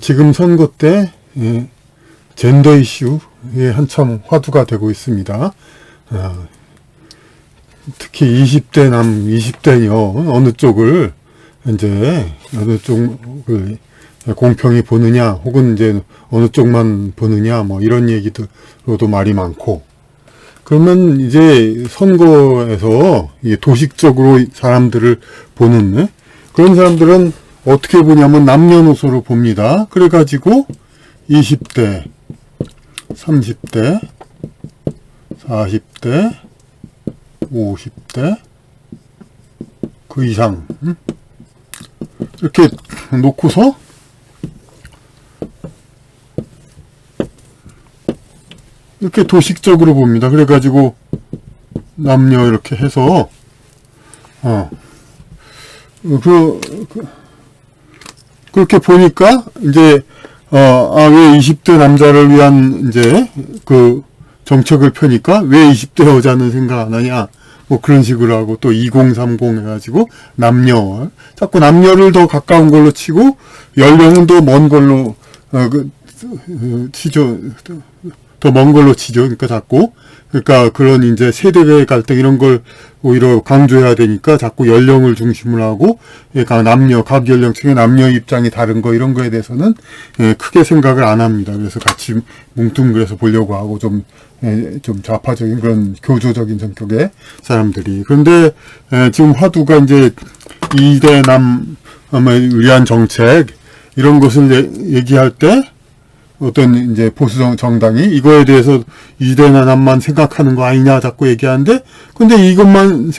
지금 선거 때 젠더 이슈에 한참 화두가 되고 있습니다. 특히 20대 남, 20대 여 어느 쪽을 이제 어느 쪽을 공평히 보느냐, 혹은 이제 어느 쪽만 보느냐, 뭐 이런 얘기들로도 말이 많고. 그러면 이제 선거에서 도식적으로 사람들을 보는 그런 사람들은 어떻게 보냐면 남녀노소로 봅니다. 그래가지고 20대, 30대, 40대, 50대, 그 이상 이렇게 놓고서 이렇게 도식적으로 봅니다. 그래가지고 남녀 이렇게 해서 그렇게 보니까 이제 왜 20대 남자를 위한 이제 그 정책을 펴니까 왜 20대 여자는 생각 안 하냐, 뭐 그런 식으로 하고, 또 2030 해가지고 남녀, 자꾸 남녀를 더 가까운 걸로 치고 연령은 더 먼 걸로 치죠. 더 먼 걸로 치죠. 그러니까 자꾸, 그러니까 그런 이제 세대의 갈등 이런 걸 오히려 강조해야 되니까 자꾸 연령을 중심으로 하고, 그러니까 남녀, 각 연령층의 남녀 입장이 다른 거 이런 거에 대해서는 크게 생각을 안 합니다. 그래서 같이 뭉뚱그려서 보려고 하고 좀 좌파적인 그런 교조적인 성격의 사람들이. 그런데 지금 화두가 이제 2대 남을 위한 정책 이런 것을 얘기할 때 어떤 이제 보수 정당이 이거에 대해서 2대 남만 생각하는 거 아니냐 자꾸 얘기하는데, 근데 이것만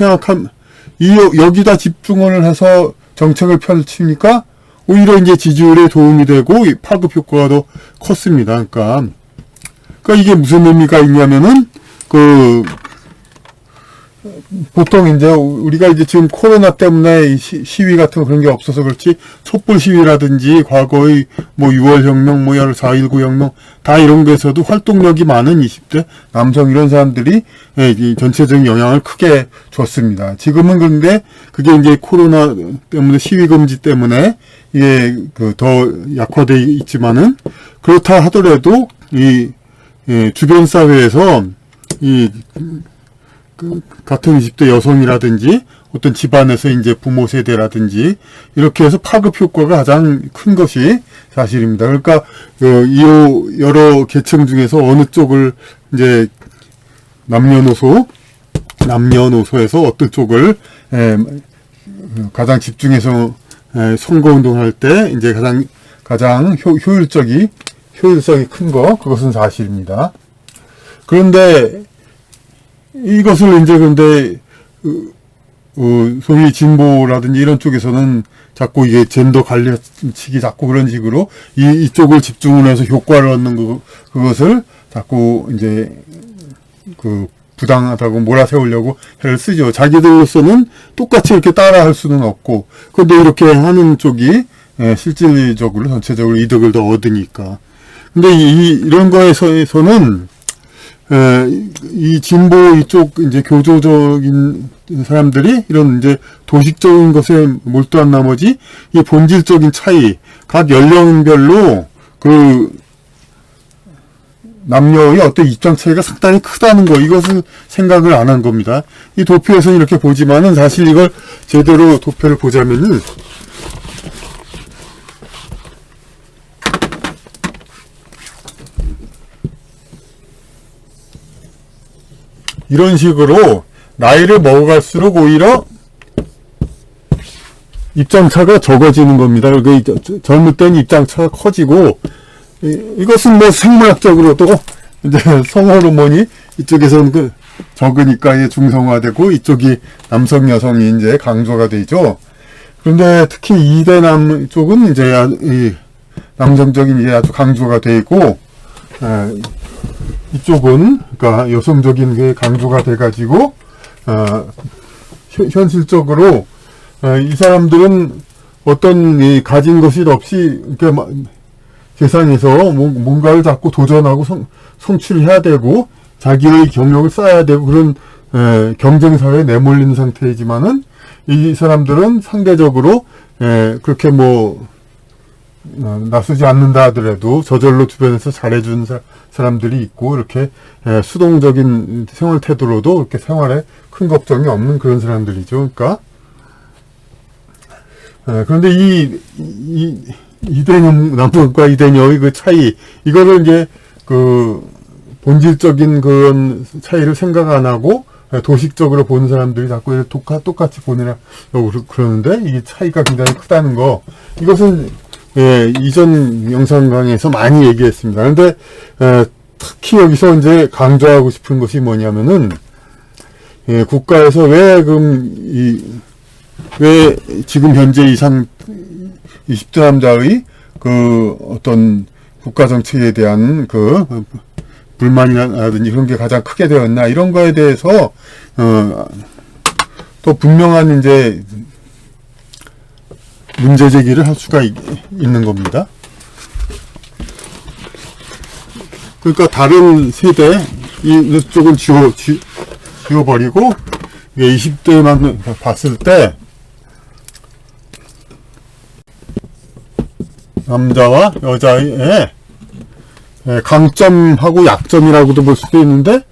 여기다 집중을 해서 정책을 펼치니까 오히려 이제 지지율에 도움이 되고 파급 효과가 더 컸습니다. 그러니까 이게 무슨 의미가 있냐면은 보통 이제 우리가 이제 지금 코로나 때문에 시위 같은 거 그런 게 없어서 그렇지, 촛불 시위라든지 과거의 뭐 6월 혁명, 뭐 4.19 혁명 다 이런 거에서도 활동력이 많은 20대 남성 이런 사람들이 전체적인 영향을 크게 줬습니다. 지금은 그런데 그게 이제 코로나 때문에 시위 금지 때문에 이게 더 약화되어 있지만은, 그렇다 하더라도 주변 사회에서 같은 20대 여성이라든지 어떤 집안에서 이제 부모 세대라든지 이렇게 해서 파급 효과가 가장 큰 것이 사실입니다. 그러니까 이 여러 계층 중에서 어느 쪽을 이제 남녀노소에서 어떤 쪽을 가장 집중해서 선거운동할 때 이제 가장 효율성이 큰 거, 그것은 사실입니다. 그런데 이것을 이제 근데 소위 진보라든지 이런 쪽에서는 자꾸 이게 젠더 갈려치기 자꾸 그런 식으로 이쪽을 집중을 해서 효과를 얻는 그것을 자꾸 이제 부당하다고 몰아세우려고 애를 쓰죠. 자기들로서는 똑같이 이렇게 따라 할 수는 없고, 근데 이렇게 하는 쪽이 실질적으로 전체적으로 이득을 더 얻으니까. 근데 이런 거에서는 이 진보 이쪽 이제 교조적인 사람들이 이런 이제 도식적인 것에 몰두한 나머지 이 본질적인 차이, 각 연령별로 남녀의 어떤 입장 차이가 상당히 크다는 거, 이것을 생각을 안 한 겁니다. 이 도표에서는 이렇게 보지만은 사실 이걸 제대로 도표를 보자면은 이런 식으로 나이를 먹어갈수록 오히려 입장차가 적어지는 겁니다. 젊을 때는 입장차가 커지고, 이것은 뭐 생물학적으로도 이제 성호르몬이 이쪽에서는 적으니까 중성화되고 이쪽이 남성 여성이 이제 강조가 되죠. 그런데 특히 2대 남 쪽은 이제 남성적인 게 아주 강조가 되어 있고, 이쪽은 그러니까 여성적인 게 강조가 돼가지고 현실적으로 이 사람들은 어떤 가진 것이 없이 그러니까 세상에서 뭔가를 자꾸 도전하고 성취를 해야 되고 자기의 경력을 쌓아야 되고 그런 경쟁 사회에 내몰린 상태이지만은 이 사람들은 상대적으로 그렇게 나서지 않는다 하더라도 저절로 주변에서 잘해준 사람들이 있고, 이렇게 수동적인 생활 태도로도 이렇게 생활에 큰 걱정이 없는 그런 사람들이죠. 그러니까 그런데 이대녀 남성과 이대녀의 그 차이, 이거를 이제 그 본질적인 그런 차이를 생각 안 하고 도식적으로 보는 사람들이 자꾸 똑같이 보느라 그러는데, 이 차이가 굉장히 크다는 거, 이것은 이전 영상 강의에서 많이 얘기했습니다. 그런데 특히 여기서 이제 강조하고 싶은 것이 뭐냐면은, 국가에서 왜 지금 현재 20대 남자의 그 어떤 국가 정책에 대한 그 불만이라든지 그런 게 가장 크게 되었나, 이런 거에 대해서 또 분명한 이제 문제 제기를 할 수가 있는 겁니다. 그러니까 다른 세대 이쪽은 지워버리고 20대만 봤을 때 남자와 여자의 강점하고 약점이라고도 볼 수도 있는데,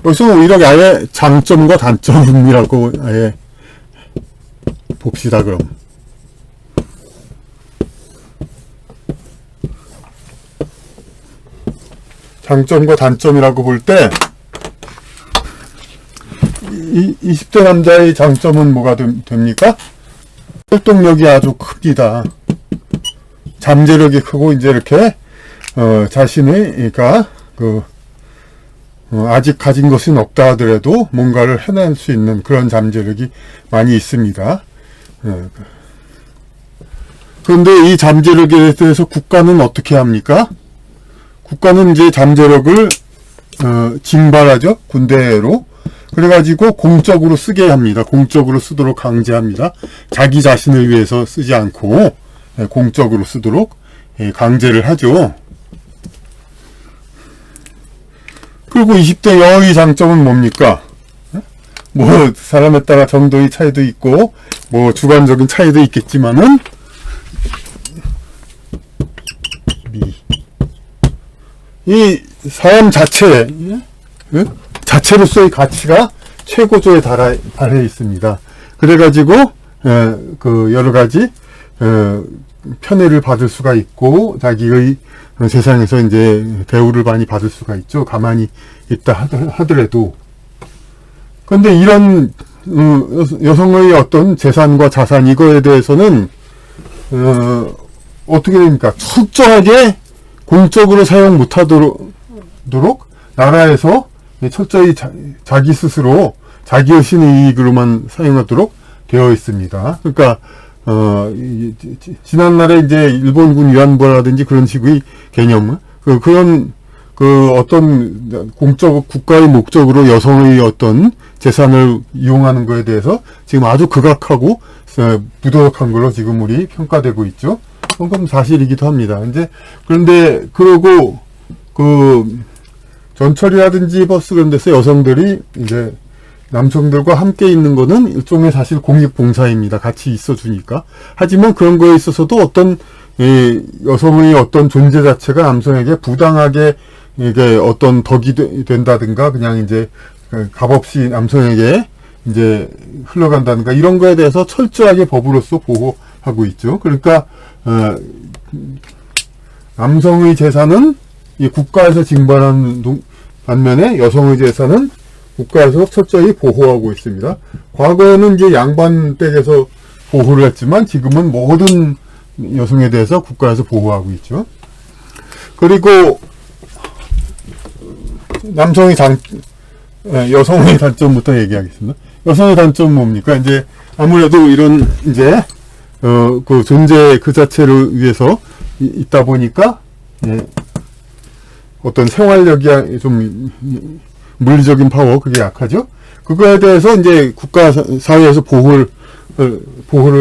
여기서 오히려 아예 장점과 단점이라고 아예 봅시다. 그럼 장점과 단점이라고 볼 때, 20대 남자의 장점은 뭐가 됩니까? 활동력이 아주 큽니다. 잠재력이 크고, 이제 이렇게 자신의, 그러니까 아직 가진 것은 없다 하더라도 뭔가를 해낼 수 있는 그런 잠재력이 많이 있습니다. 그런데 이 잠재력에 대해서 국가는 어떻게 합니까? 국가는 이제 잠재력을 징발하죠. 군대로. 그래가지고 공적으로 쓰게 합니다. 공적으로 쓰도록 강제합니다. 자기 자신을 위해서 쓰지 않고 공적으로 쓰도록 강제를 하죠. 그리고 20대 여의 장점은 뭡니까? 뭐 사람에 따라 정도의 차이도 있고 뭐 주관적인 차이도 있겠지만은, 이 사람 자체로서의 가치가 최고조에 달해 있습니다. 그래가지고 그 여러 가지 편애를 받을 수가 있고, 자기의 세상에서 이제 대우를 많이 받을 수가 있죠. 가만히 있다 하더라도. 그런데 이런 여성의 어떤 재산과 자산, 이거에 대해서는 어떻게 됩니까? 철저하게 공적으로 사용 못하도록 나라에서 철저히 자기 스스로 자기의 신의익으로만 사용하도록 되어 있습니다. 그러니까 지난날에 이제 일본군 위안부라든지 그런 식의 개념, 그런 어떤 국가의 목적으로 여성의 어떤 재산을 이용하는 것에 대해서 지금 아주 극악하고 부도덕한 걸로 지금 우리 평가되고 있죠. 그건 사실이기도 합니다. 이제 그런데 그러고 전철이라든지 버스 그런 데서 여성들이 이제 남성들과 함께 있는 거는 일종의 사실 공익봉사입니다. 같이 있어주니까. 하지만 그런 거에 있어서도 어떤 여성의 어떤 존재 자체가 남성에게 부당하게 이게 어떤 덕이 된다든가, 그냥 이제 값없이 남성에게 이제 흘러간다든가, 이런 거에 대해서 철저하게 법으로서 보호하고 있죠. 그러니까 남성의 재산은 이 국가에서 징발하는 반면에 여성의 재산은 국가에서 철저히 보호하고 있습니다. 과거에는 이제 양반댁에서 보호를 했지만 지금은 모든 여성에 대해서 국가에서 보호하고 있죠. 그리고 여성의 단점부터 얘기하겠습니다. 여성의 단점은 뭡니까? 이제 아무래도 이런 이제 그 존재 그 자체를 위해서 있다 보니까 어떤 생활력이 좀 물리적인 파워, 그게 약하죠. 그거에 대해서 이제 국가 사회에서 보호를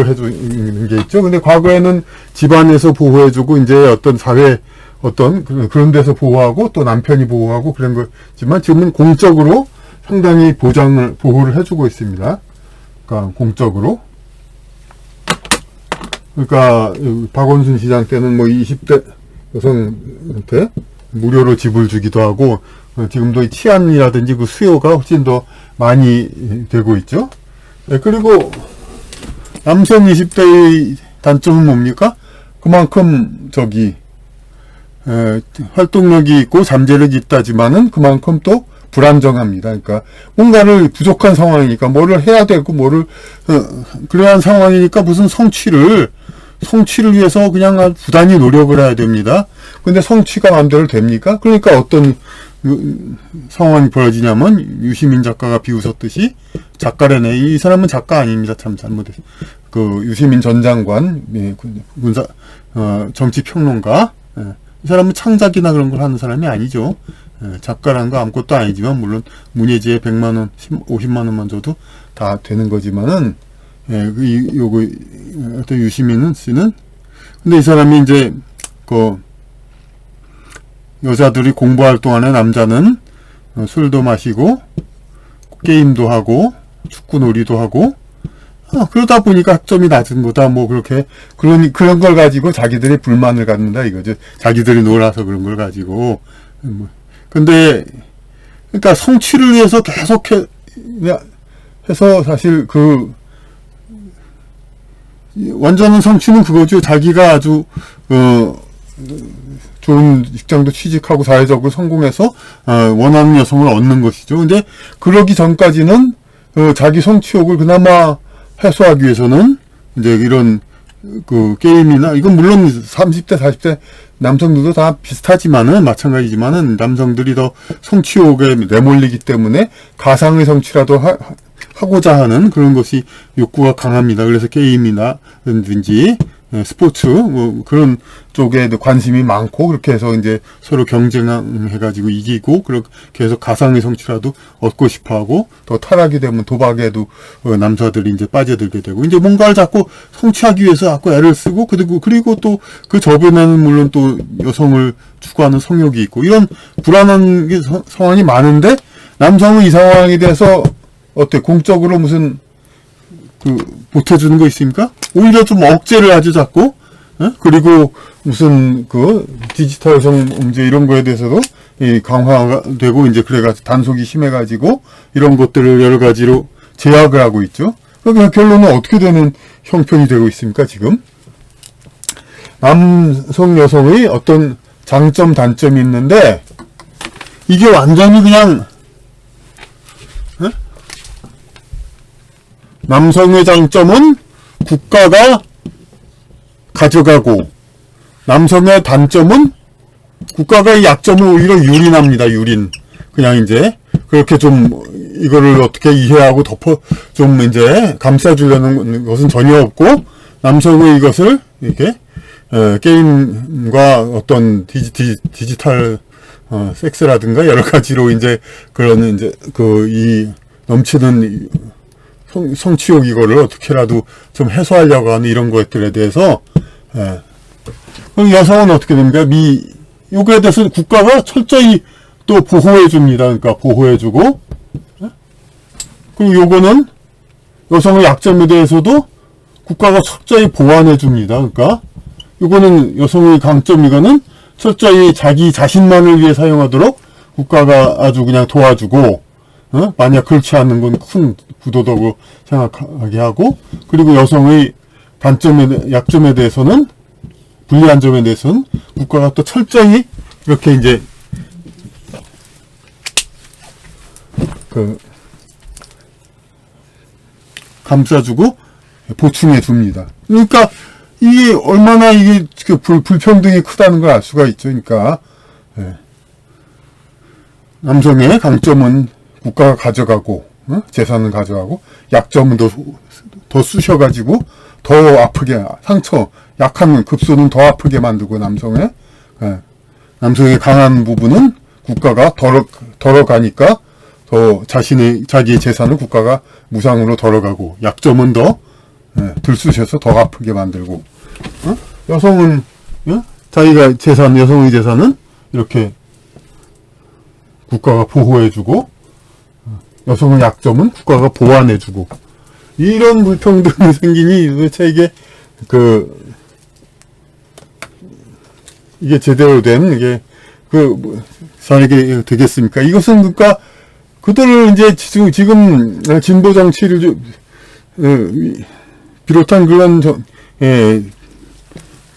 해주는 게 있죠. 근데 과거에는 집안에서 보호해주고 이제 어떤 사회 어떤 그런 데서 보호하고 또 남편이 보호하고 그런 거지만, 지금은 공적으로 상당히 보호를 해주고 있습니다. 그러니까 공적으로. 그러니까 박원순 시장 때는 뭐 20대 여성한테 무료로 집을 주기도 하고 지금도 이 치안이라든지 그 수요가 훨씬 더 많이 되고 있죠. 네, 그리고 남성 20대의 단점은 뭡니까? 그만큼 활동력이 있고 잠재력이 있다지만은 그만큼 또 불안정합니다. 그러니까 뭔가를 부족한 상황이니까 뭐를 해야 되고 그러한 상황이니까 무슨 성취를 위해서 그냥 부단히 노력을 해야 됩니다. 근데 성취가 마음대로 됩니까? 그러니까 어떤 상황이 벌어지냐면 유시민 작가가 비웃었듯이 작가래네. 이 사람은 작가 아닙니다. 참 잘못해서. 유시민 전 장관, 정치평론가. 이 사람은 창작이나 그런 걸 하는 사람이 아니죠. 작가라는 거 아무것도 아니지만, 물론 문예지에 100만원, 50만원만 줘도 다 되는 거지만은, 어떤 유시민 씨는, 근데 이 사람이 이제, 여자들이 공부할 동안에 남자는 술도 마시고, 게임도 하고, 축구 놀이도 하고, 그러다 보니까 학점이 낮은 거다, 뭐, 그런 걸 가지고 자기들이 불만을 갖는다, 이거죠. 자기들이 놀아서 그런 걸 가지고. 근데, 그러니까 성취를 위해서 계속 해서 사실 완전한 성취는 그거죠. 자기가 아주, 좋은 직장도 취직하고 사회적으로 성공해서, 원하는 여성을 얻는 것이죠. 근데, 그러기 전까지는, 자기 성취욕을 그나마 해소하기 위해서는, 이제 이런, 게임이나, 이건 물론 30대, 40대 남성들도 다 비슷하지만은, 마찬가지지만은, 남성들이 더 성취욕에 내몰리기 때문에, 가상의 성취라도 하고자 하는 그런 것이 욕구가 강합니다. 그래서 게임이나든지, 스포츠, 뭐, 그런 쪽에 관심이 많고, 그렇게 해서 이제 서로 경쟁해가지고 이기고, 그렇게 해서 가상의 성취라도 얻고 싶어 하고, 더 타락이 되면 도박에도 남자들이 이제 빠져들게 되고, 이제 뭔가를 자꾸 성취하기 위해서 자꾸 애를 쓰고, 그리고 또 그 저변에는 물론 또 여성을 추구하는 성욕이 있고, 이런 불안한 상황이 많은데, 남성은 이 상황에 대해서 공적으로 무슨, 보태주는 거 있습니까? 오히려 좀 억제를 하죠, 자꾸. 그리고 무슨, 디지털 여성 문제 이런 거에 대해서도 강화가 되고, 이제 그래가지고 단속이 심해가지고, 이런 것들을 여러 가지로 제약을 하고 있죠. 그러니까 결론은 어떻게 되는 형편이 되고 있습니까, 지금? 남성, 여성의 어떤 장점, 단점이 있는데, 이게 완전히 그냥, 남성의 장점은 국가가 가져가고, 남성의 단점은 국가가 약점을 오히려 유린합니다, 유린. 그냥 이제, 그렇게 좀, 이거를 어떻게 이해하고 좀 이제, 감싸주려는 것은 전혀 없고, 남성의 이것을, 이렇게, 게임과 어떤 디지털, 섹스라든가 여러 가지로 이제, 그런 이제, 이 넘치는, 성취욕 이거를 어떻게라도 좀 해소하려고 하는 이런 것들에 대해서, 그럼 여성은 어떻게 됩니까? 요거에 대해서 국가가 철저히 또 보호해줍니다. 그러니까 보호해주고, 그리고 요거는 여성의 약점에 대해서도 국가가 철저히 보완해줍니다. 그러니까 요거는 여성의 강점, 이거는 철저히 자기 자신만을 위해 사용하도록 국가가 아주 그냥 도와주고, 만약 그렇지 않는 건 큰 부도덕으로 생각하게 하고, 그리고 여성의 약점에 대해서는, 불리한 점에 대해서는 국가가 또 철저히 이렇게 이제, 감싸주고 보충해 줍니다. 그러니까 이게 얼마나 불평등이 크다는 걸 알 수가 있죠. 그러니까, 남성의 강점은 국가가 가져가고, 재산을 가져가고, 약점은 더 쑤셔가지고, 더 아프게, 약한 급소는 더 아프게 만들고, 남성의 강한 부분은 국가가 덜어가니까, 자기의 재산을 국가가 무상으로 덜어가고, 약점은 더, 들쑤셔서 더 아프게 만들고, 여성은, 여성의 재산은 이렇게 국가가 보호해주고, 여성의 약점은 국가가 보완해주고, 이런 불평등이 생기니 도대체 이게 이게 제대로 된 이게 사회가 되겠습니까? 이것은 그러니까 그들을 이제 지금 진보 정치를 비롯한 그런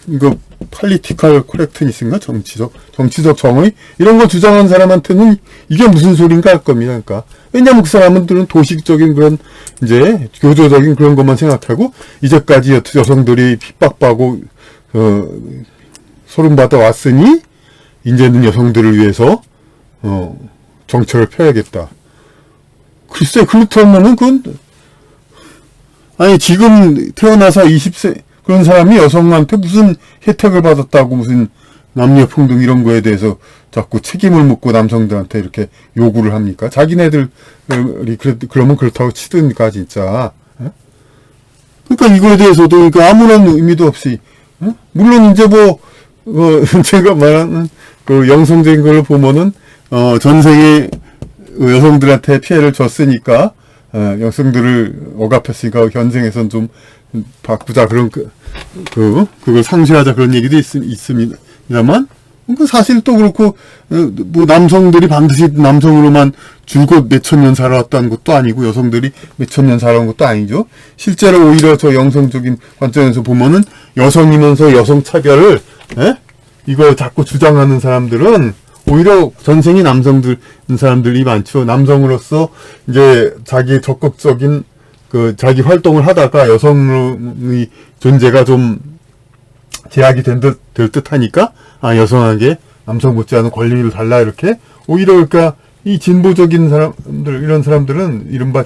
이거 팔리티컬 코렉트니스인가 정치적 정의 이런 걸 주장한 사람한테는 이게 무슨 소린가 할 겁니다. 그러니까 왜냐하면 그 사람들은 도식적인 그런 이제 교조적인 그런 것만 생각하고 이제까지 여성들이 핍박받고 소름받아 왔으니 이제는 여성들을 위해서 정책을 펴야겠다. 글쎄 그렇다면은 그건 아니 지금 태어나서 20세 그런 사람이 여성한테 무슨 혜택을 받았다고 무슨 남녀평등 이런 거에 대해서 자꾸 책임을 묻고 남성들한테 이렇게 요구를 합니까? 자기네들이 그러면 그렇다고 치든가 진짜. 그러니까 이거에 대해서도 그러니까 아무런 의미도 없이 물론 이제 제가 말하는 그 영성적인 걸 보면은 전생에 여성들한테 피해를 줬으니까 여성들을 억압했으니까 현생에선 좀 바꾸자 그런 그걸 상쇄하자 그런 얘기도 있습니다만 그 사실 또 그렇고 뭐 남성들이 반드시 남성으로만 줄곧 몇천 년 살아왔다는 것도 아니고 여성들이 몇천 년 살아온 것도 아니죠. 실제로 오히려 저 영성적인 관점에서 보면은 여성이면서 여성 차별을 이걸 자꾸 주장하는 사람들은 오히려 전생이 사람들이 많죠. 남성으로서 이제 자기 적극적인 자기 활동을 하다가 여성의 존재가 좀 제약이 될 듯 하니까, 여성에게 남성 못지않은 권리를 달라, 이렇게. 오히려 그러니까 이 진보적인 사람들, 이런 사람들은, 이른바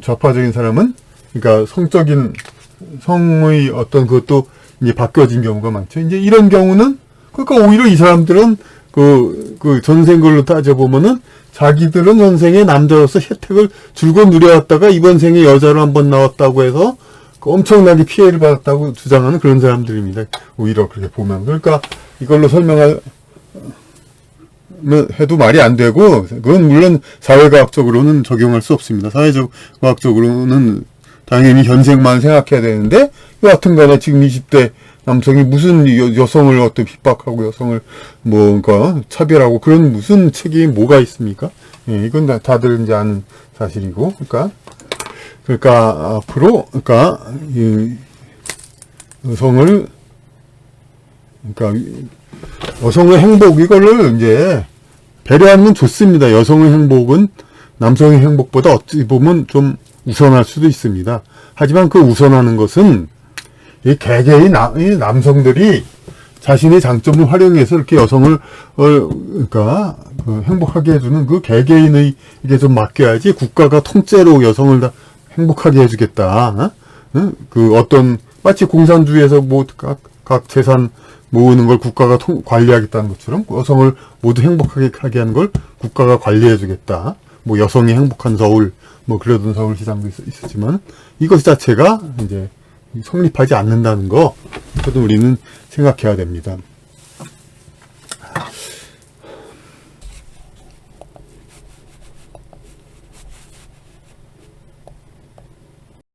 좌파적인 사람은, 그러니까 성의 어떤 그것도 이제 바뀌어진 경우가 많죠. 이제 이런 경우는, 그러니까 오히려 이 사람들은 전생 걸로 따져보면은, 자기들은 전생에 남자로서 혜택을 줄곧 누려왔다가 이번 생에 여자로 한번 나왔다고 해서 엄청나게 피해를 받았다고 주장하는 그런 사람들입니다. 오히려 그렇게 보면. 그러니까 이걸로 해도 말이 안 되고, 그건 물론 사회과학적으로는 적용할 수 없습니다. 사회과학적으로는 당연히 현생만 생각해야 되는데, 여하튼 간에 지금 20대 남성이 무슨 여성을 어떤 핍박하고 여성을 차별하고 그런 무슨 책임이 뭐가 있습니까? 예, 이건 다들 이제 아는 사실이고, 그러니까 앞으로, 이 여성의 행복, 이거를 이제 배려하면 좋습니다. 여성의 행복은 남성의 행복보다 어찌 보면 좀 우선할 수도 있습니다. 하지만 그 우선하는 것은 이 개개인 남성들이 자신의 장점을 활용해서 이렇게 여성을 행복하게 해주는 그 개개인의 이게 좀 맡겨야지 국가가 통째로 여성을 다 행복하게 해주겠다. 마치 공산주의에서 각 재산 모으는 걸 국가가 관리하겠다는 것처럼 여성을 모두 행복하게 하게 하는 걸 국가가 관리해주겠다. 여성이 행복한 서울, 그러던 서울시장도 있었지만 이것 자체가 이제 성립하지 않는다는 거, 그것도 우리는 생각해야 됩니다.